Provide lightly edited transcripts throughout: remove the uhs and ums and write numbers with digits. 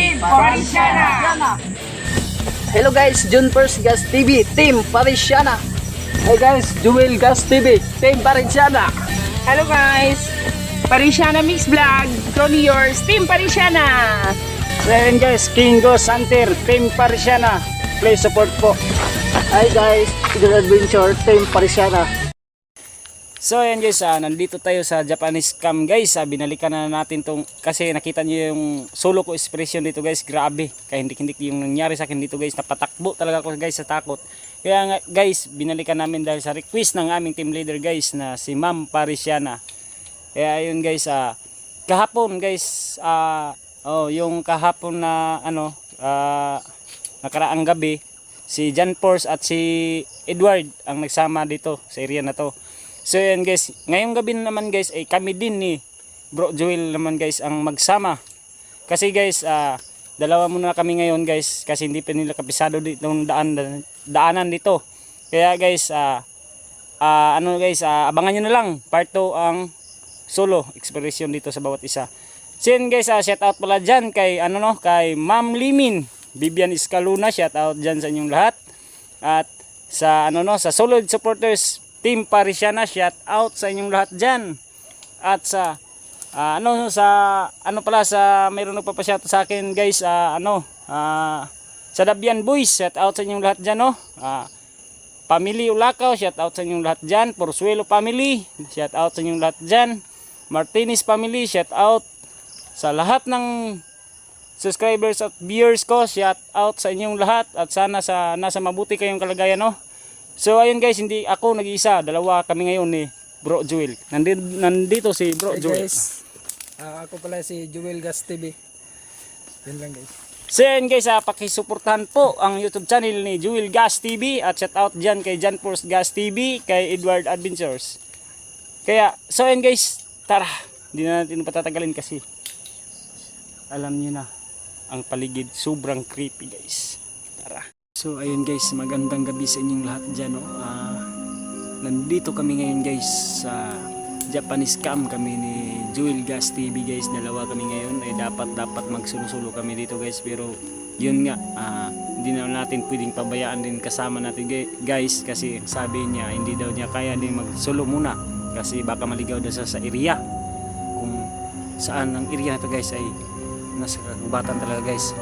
Team Parisiana. Hello guys, Jun First Gas TV, Team Parisiana. Hey guys, Jewel Gas TV, Team Parisiana. Hello guys, Parisiana Mix Vlog, Tony yours, Team Parisiana. So ayan guys, Kingo Santer, Team Parisiana. Please support po. Hi guys, Eagle Adventure, Team Parisiana. So ayan guys, nandito tayo sa Japanese cam guys. Binalikan na natin tong, kasi nakita niyo yung solo ko expression dito guys. Grabe, kaya hindi yung nangyari sa akin dito guys. Napatakbo talaga ako guys sa takot. Kaya nga guys, binalikan namin dahil sa request ng aming team leader guys na si Ma'am Parisiana. Kaya ayun guys, kahapon guys, yung kahapon na nakaraang gabi, si John Force at si Edward ang nagsama dito sa area na to. So yan guys, ngayong gabi naman guys ay kami din ni Bro Joel naman guys ang magsama. Kasi guys, dalawa muna kami ngayon guys kasi hindi pa nila kapisado dito ng daanan dito. Kaya guys, abangan nyo na lang part 2 ang solo expression dito sa bawat isa. So yan guys, shout out pala dyan kay kay Ma'am Limin, Vivian Escaluna, shout out dyan sa inyong lahat. At sa sa solo supporters Team Parisiana, shout out sa inyong lahat dyan. At sa mayroon nagpapashout sa akin guys, sa Dabian Boys, shout out sa inyong lahat dyan, Family Ulakaw, shout out sa inyong lahat dyan. Porzuelo Family, shout out sa inyong lahat dyan. Martinez Family, shout out sa lahat ng subscribers at viewers ko, shout out sa inyong lahat. At sana nasa mabuti kayong kalagayan, So ayun guys, hindi ako nag-iisa, dalawa kami ngayon ni Bro Joel. Nandito si Bro Joel. Guys, ako pala si Jewel Gas TV. Yun lang guys. So ayun guys, pakisuportahan po ang YouTube channel ni Jewel Gas TV at shout out dyan kay John Force Gas TV, kay Edward Adventures. Kaya, so ayun guys, tara, hindi na natin patatagalin kasi alam nyo na ang paligid, sobrang creepy guys. Tara. So ayun guys, magandang gabi sa inyong lahat dyan. Nandito kami ngayon guys sa Japanese cam kami ni Jewel Gas TV guys. Dalawa kami ngayon, ay dapat magsulo-sulo kami dito guys. Pero yun nga, hindi na natin pwedeng pabayaan din kasama natin guys. Kasi sabi niya, hindi daw niya kaya din magsulo muna. Kasi baka maligaw daw sa area. Kung saan ang area na to guys ay nasa kagubatan talaga guys.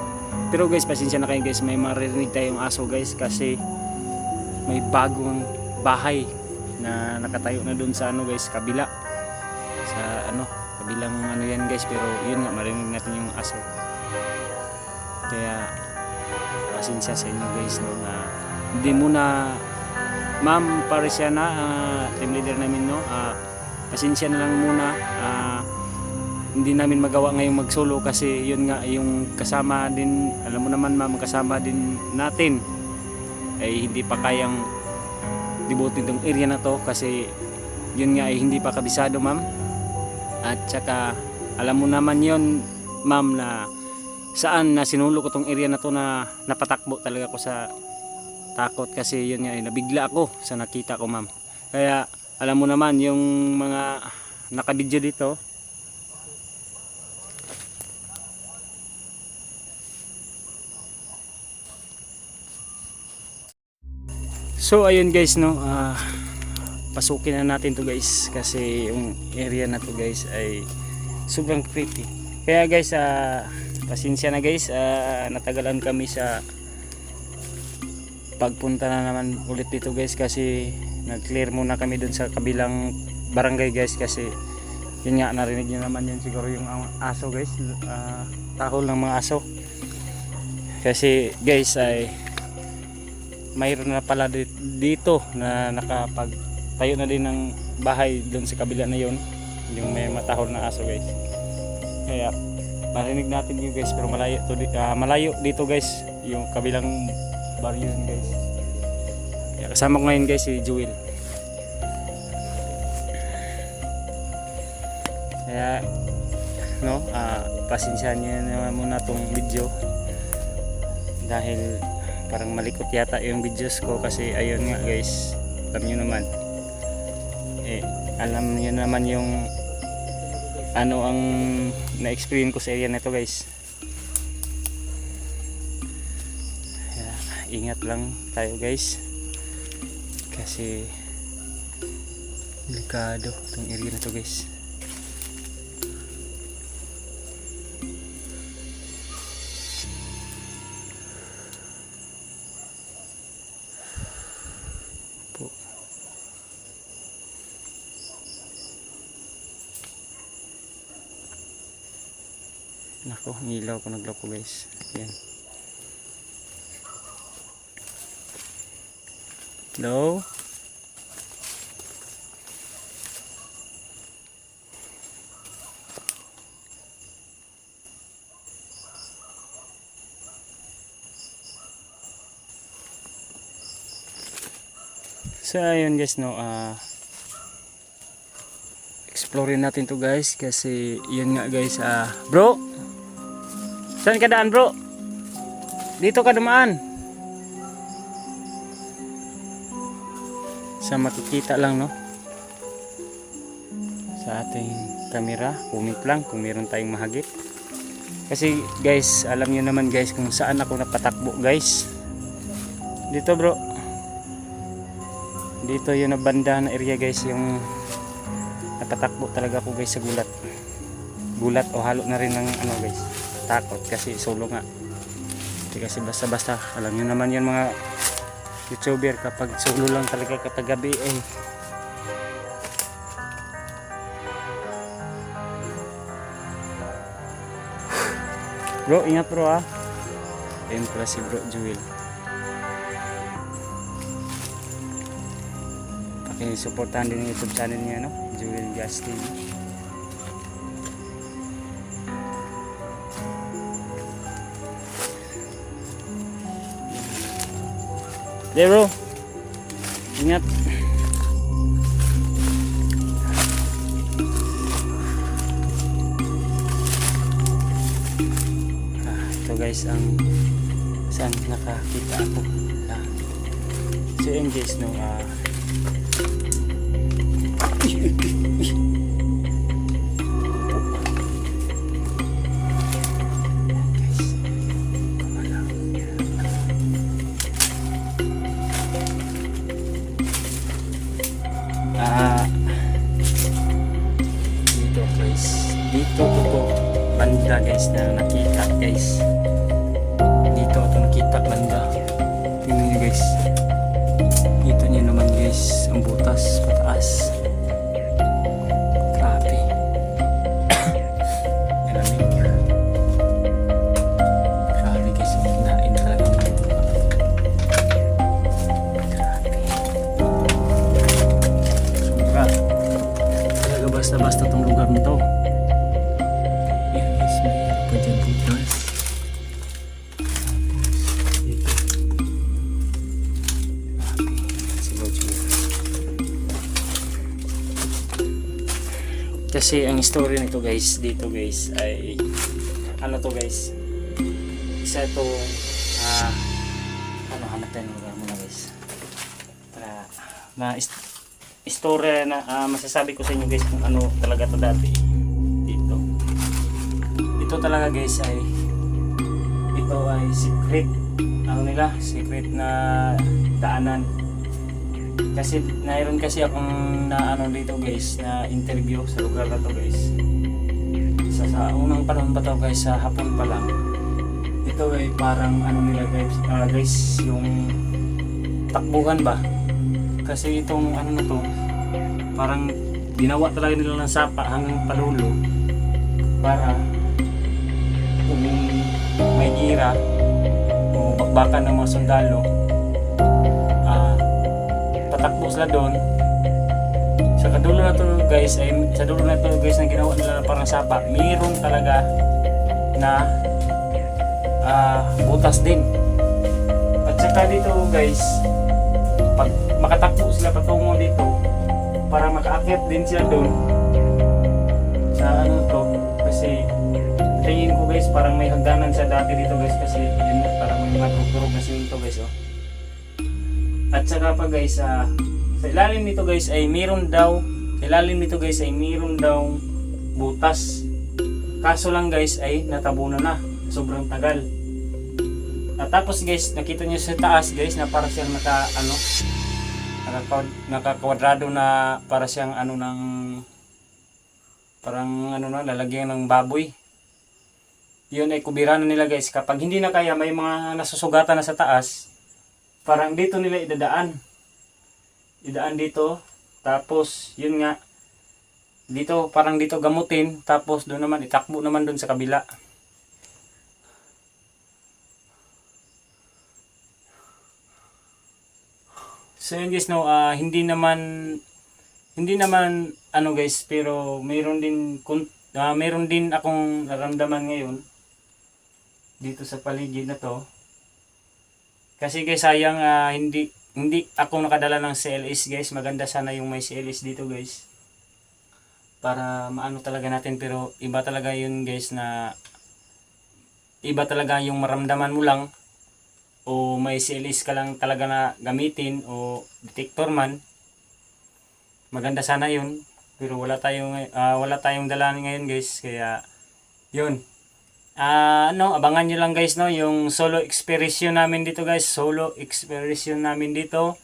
Pero guys, pasensya na kayo guys, may maririnig tayong aso guys kasi may bagong bahay na nakatayo na dun sa guys, kabila sa kabilang yan guys. Pero yun nga, marinig natin yung aso. Kaya pasensya sa inyo guys, na hindi muna Ma'am Parisiana, team leader namin, pasensya na lang muna. Hindi namin magawa ngayong mag-solo kasi yun nga, yung kasama din, alam mo naman ma'am, kasama din natin ay hindi pa kayang dibutin tong area na to kasi yun nga ay hindi pa kabisado ma'am. At saka alam mo naman yun ma'am na saan na sinulo ko tong area na to na napatakbo talaga ako sa takot kasi yun nga ay nabigla ako sa nakita ko ma'am. Kaya alam mo naman yung mga nakabidyo dito. So ayun guys, pasukin na natin to guys kasi yung area na to guys ay sobrang creepy. Kaya guys, pasensya na guys, natagalan kami sa pagpunta na naman ulit dito guys kasi nag-clear muna kami dun sa kabilang barangay guys kasi yun nga, narinig nyo naman yun siguro yung aso guys, tahol ng mga aso. Kasi guys ay mayroon na pala dito na nakapagtayo na din ng bahay doon sa kabila na yon, yung may matahol na aso guys. Kaya marinig natin yun guys, pero malayo dito guys yung kabilang baryo yun guys. Kaya kasama ko ngayon guys si Jewel. Kaya pasensyahan nyo na muna tong video dahil parang malikot yata yung videos ko kasi ayun nga guys, alam nyo naman yung ang na-experience ko sa area na to guys. ingat lang tayo guys. Kasi delikado itong area na to guys. Po. Nako, ang ilaw ko nagloko guys. Yan. Hello? So ayun guys, no, explorein natin to guys kasi yun nga guys, bro, saan ka daan bro? Dito ka dumaan. Sa makikita lang, no, sa ating camera, comment lang kung meron tayong mahagip. Kasi guys, alam nyo naman guys kung saan ako napatakbo guys. Dito bro, dito yung nabanda na area guys, yung napatakbo talaga ako guys sa gulat. Gulat o halo na rin ng ano guys, takot kasi solo nga. Hindi kasi basta-basta, alam nyo naman yun mga YouTuber, kapag solo lang talaga kapag gabi Bro, ingat bro ha. Ayun pala si bro Jewel. Supportahan din yung YouTube channel niya, no? Jewel Gas TV. There bro, ingat. Ito guys ang saan nakakita ako. So yun guys, no, dito guys, dito ko banda guys na nakita guys. Dito ito nakita banda. Tingnan nyo guys, kita nyo naman guys ang butas pataas. Grabe. Malamig. Grabe guys, kinain talaga ng grabe. Sobra. Talaga basta-basta tong lugar nito. Yan guys, may pa dyan butas. Dito. Grabe. Si Bojo. Kasi ang story nito guys, dito guys ay ano to guys, isa ito ano, hanapin mo muna guys para story na masasabi ko sa inyo guys kung ano talaga to dati dito. Ito talaga guys ay ito ay secret, ano nila, secret na daanan. Kasi mayroon kasi akong na ano dito guys na interview sa lugar na to guys. Sa unang panahon pa to guys, sa hapon pa lang. Ito ay parang ano nila guys, guys yung takbuhan ba? Kasi itong ano na to, parang ginawa talaga nila ng sapa hanggang padulo para kung may gira o bakbakan ng mga sundalo, patakbo sila doon. Sa kadulo na to guys, ay sa dulo na to guys na ginawa nila parang sapa, mayroon talaga na butas din. At saka dito guys, pag makatakbo sila patungo dito para makaakyat din sila doon sa ano to, kasi tingin ko guys parang may hagdanan sa dati dito guys, kasi yun parang may mga turog na simento guys oh. At saka pa guys, sa ilalim nito guys ay mayroon daw, sa ilalim nito guys ay mayroon daw butas. Kaso lang guys ay natabunan na, sobrang tagal. At tapos guys, nakita nyo sa taas guys na para siyang nakakwadrado na para siyang parang lalagyan ng baboy. Yun ay kubiran na nila guys. Kapag hindi na kaya, may mga nasusugatan na sa taas, parang dito nila idadaan dito. Tapos yun nga, dito parang dito gamutin, tapos doon naman itakbo naman doon sa kabila. So yun guys, no, hindi naman guys, pero meron din akong naramdaman ngayon dito sa paligid na to. Kasi guys, sayang hindi ako nakadala ng CLS guys. Maganda sana yung may CLS dito guys, para maano talaga natin. Pero iba talaga yun guys, na iba talaga yung maramdaman mo lang, o may CLS ka lang talaga na gamitin, o detector man. Maganda sana yun, pero wala tayong dala ngayon guys. Kaya yun, abangan nyo lang guys, no, yung solo expedition namin dito guys. Solo expedition namin dito,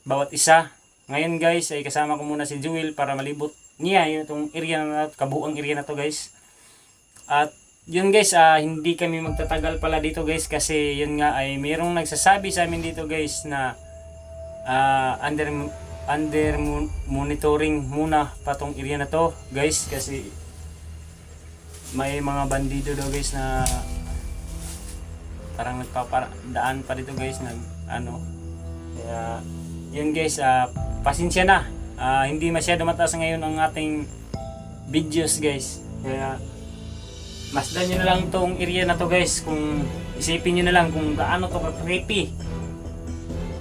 bawat isa. Ngayon guys ay kasama ko muna si Jewel para malibot niya yung area na, kabuang area na to guys. At yun guys, hindi kami magtatagal pala dito guys, kasi yun nga ay mayroong nagsasabi sa amin dito guys na under monitoring muna pa tong area na to guys, kasi may mga bandido daw guys na parang nagpapadaan pa dito guys, kaya yun guys, pasensya na, hindi masyado mataas ngayon ang ating videos guys. Kaya masdan nyo na lang tong area na to guys, kung isipin nyo na lang kung gaano to ka-creepy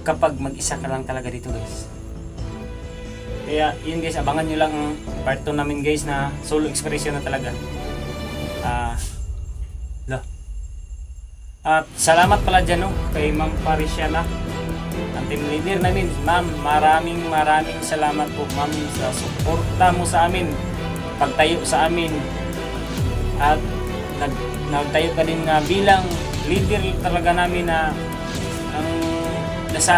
kapag mag-isa ka lang talaga dito guys. Kaya yun guys, abangan nyo lang ang part 2 namin guys, na solo expedition na talaga. At salamat pala dyan, no, kay Ma'am Parisiana, ang team leader namin. Ma'am, maraming salamat po ma'am sa suporta mo sa amin, pagtayo sa amin, at nagtayo ka din na bilang leader talaga namin, na ang nasa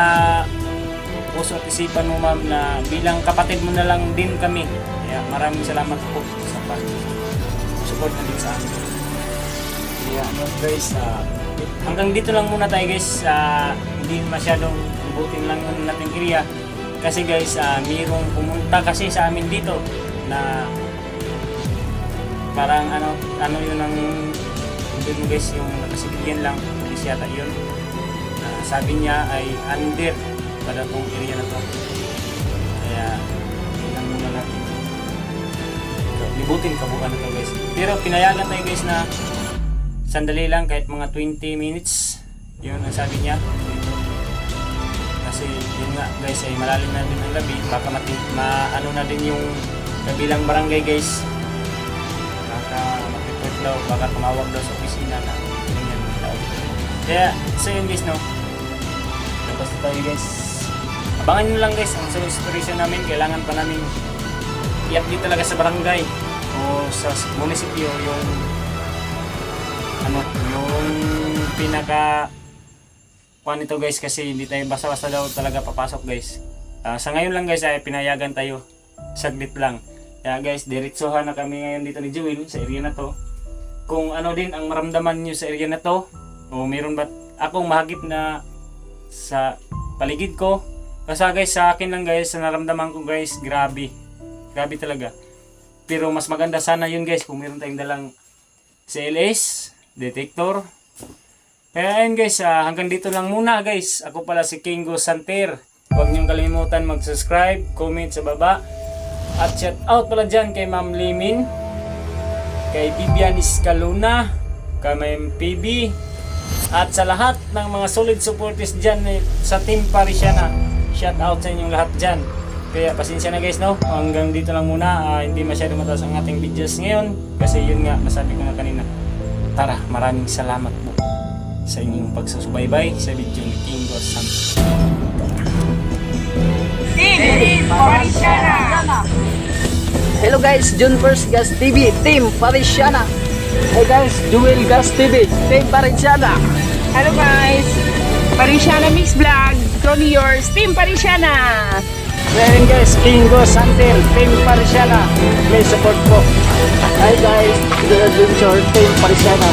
puso at isipan mo ma'am, na bilang kapatid mo na lang din kami. Kaya maraming salamat po sa support na din sa amin. Kaya guys, hanggang dito lang muna tayo guys. Hindi masyadong ubutin lang yung nating area, kasi guys, mayroong pumunta kasi sa amin dito na parang yun ang yun guys, yung nakasiligyan lang is yata yun. Sabi niya ay under pada tong area na to. Kaya yun lang muna natin libutin kabuuan na to guys. Pero pinayagan tayo guys na sandali lang, kahit mga 20 minutes, yun ang sabi niya. Kasi yun nga guys, ay malalim na din ang gabi, baka maano na din yung kabilang barangay guys, baka mag-report daw, baka tumawag daw sa opisina na ganyan daw. Kaya so yun guys, no, tapos na tayo guys. Abangan nyo lang guys ang celebration namin. Kailangan pa namin i-update talaga sa barangay o sa munisipyo yung pinaka kuan ito guys, kasi hindi tayo basta-basta daw talaga papasok guys. Sa ngayon lang guys ay pinayagan tayo saglit lang. Kaya guys, diretsohan na kami ngayon dito ni Jewel sa area na to. Kung ano din ang maramdaman nyo sa area na to, o meron ba akong mahagip na sa paligid ko. Kasi guys, sa akin lang guys, sa naramdaman ko guys, grabe talaga. Pero mas maganda sana yun guys kung meron tayong dalang CLS detector. Kaya ayun guys, hanggang dito lang muna guys. Ako pala si Kingo Santer. Huwag niyong kalimutan mag-subscribe, comment sa baba, at shout out pala dyan kay Ma'am Limin, kay Bibian Iscaluna, kay Ma'am PB, at sa lahat ng mga solid supporters dyan sa Team Parisiana. Shout out sa inyong lahat dyan. Kaya pasensya na guys, no, hanggang dito lang muna. Hindi masyado mataas ang ating videos ngayon, kasi yun nga, nasabi ko na kanina. Tara, maraming salamat po sa inyong pagsusubaybay sa video ni Kingo Santer. Team Parisiana! Hello guys, June First Gas TV, Team Parisiana. Hey guys, Jewel Gas TV, Team Parisiana. Hello guys! Parisiana Mix Vlog, Crony Yours, Team Parisiana! So ayun guys, Kingo Santer, Team Parisiana. Please support po. Hi guys, Good Adventure, Team Parisiana.